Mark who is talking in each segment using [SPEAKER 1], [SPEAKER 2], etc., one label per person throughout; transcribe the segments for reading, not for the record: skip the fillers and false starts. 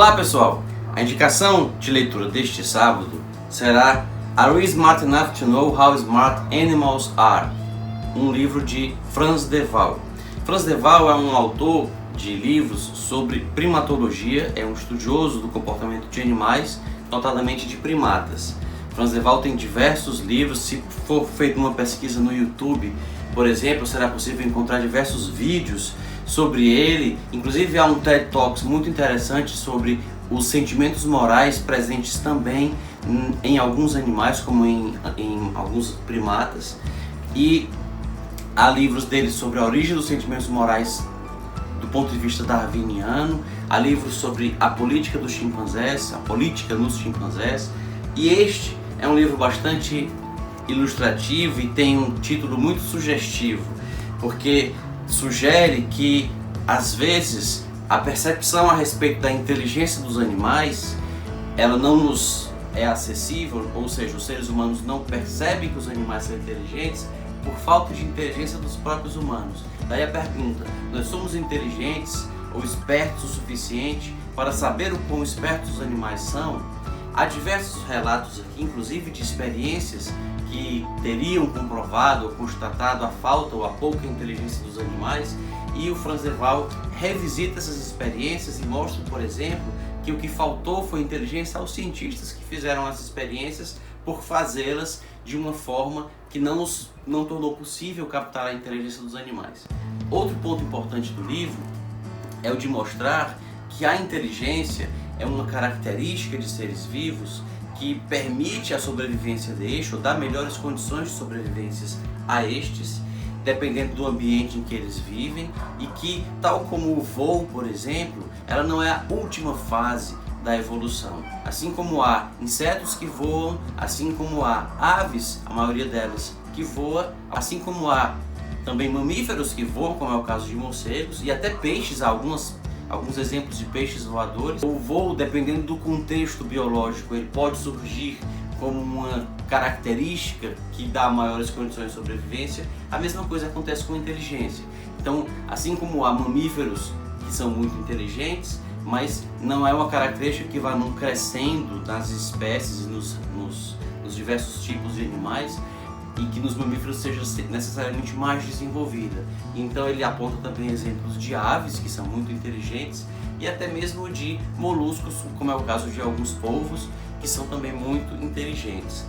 [SPEAKER 1] Olá pessoal, a indicação de leitura deste sábado será Are We Smart Enough to Know How Smart Animals Are? Um livro de Frans de Waal. Frans de Waal é um autor de livros sobre primatologia, é um estudioso do comportamento de animais, notadamente de primatas. Frans de Waal tem diversos livros, se for feita uma pesquisa no YouTube, por exemplo, será possível encontrar diversos vídeos sobre ele, inclusive há um TED Talks muito interessante sobre os sentimentos morais presentes também em alguns animais, como em alguns primatas, e há livros dele sobre a origem dos sentimentos morais do ponto de vista darwiniano, há livros sobre a política dos chimpanzés, a política nos chimpanzés, e este é um livro bastante ilustrativo e tem um título muito sugestivo, porque sugere que, às vezes, a percepção a respeito da inteligência dos animais, ela não nos é acessível, ou seja, os seres humanos não percebem que os animais são inteligentes por falta de inteligência dos próprios humanos. Daí a pergunta, nós somos inteligentes ou espertos o suficiente para saber o quão espertos os animais são? Há diversos relatos aqui, inclusive de experiências que teriam comprovado ou constatado a falta ou a pouca inteligência dos animais, e o Frans de Waal revisita essas experiências e mostra, por exemplo, que o que faltou foi inteligência aos cientistas que fizeram essas experiências por fazê-las de uma forma que não tornou possível captar a inteligência dos animais. Outro ponto importante do livro é o de mostrar que a inteligência é uma característica de seres vivos que permite a sobrevivência deste, ou dá melhores condições de sobrevivência a estes, dependendo do ambiente em que eles vivem, e que, tal como o voo, por exemplo, ela não é a última fase da evolução. Assim como há insetos que voam, assim como há aves, a maioria delas que voa, assim como há também mamíferos que voam, como é o caso de morcegos, e até peixes, alguns exemplos de peixes voadores. O voo, dependendo do contexto biológico, ele pode surgir como uma característica que dá maiores condições de sobrevivência. A mesma coisa acontece com a inteligência. Então, assim como há mamíferos que são muito inteligentes, mas não é uma característica que vá crescendo nas espécies e nos diversos tipos de animais, e que nos mamíferos seja necessariamente mais desenvolvida. Então ele aponta também exemplos de aves que são muito inteligentes e até mesmo de moluscos, como é o caso de alguns polvos, que são também muito inteligentes.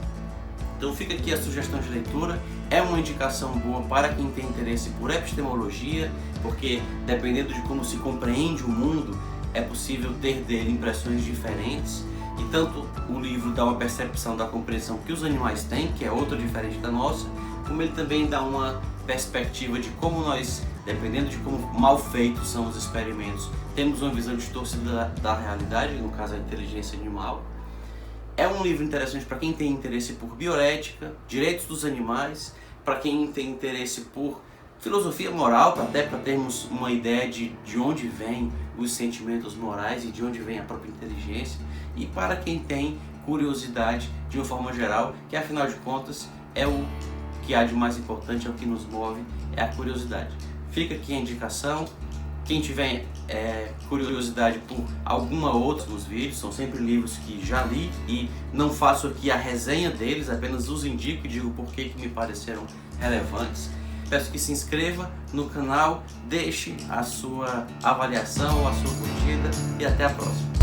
[SPEAKER 1] Então fica aqui a sugestão de leitura, é uma indicação boa para quem tem interesse por epistemologia, porque dependendo de como se compreende o mundo, é possível ter dele impressões diferentes. E tanto o livro dá uma percepção da compreensão que os animais têm, que é outra diferente da nossa, como ele também dá uma perspectiva de como nós, dependendo de como mal feitos são os experimentos, temos uma visão distorcida da realidade, no caso a inteligência animal. É um livro interessante para quem tem interesse por bioética, direitos dos animais, para quem tem interesse por filosofia moral, até para termos uma ideia de onde vêm os sentimentos morais e de onde vem a própria inteligência, e para quem tem curiosidade de uma forma geral, que afinal de contas é o que há de mais importante, é o que nos move, é a curiosidade. Fica aqui a indicação. Quem tiver curiosidade por alguma outra dos vídeos, são sempre livros que já li e não faço aqui a resenha deles, apenas os indico e digo por que me pareceram relevantes. Peço que se inscreva no canal, deixe a sua avaliação, a sua curtida e até a próxima.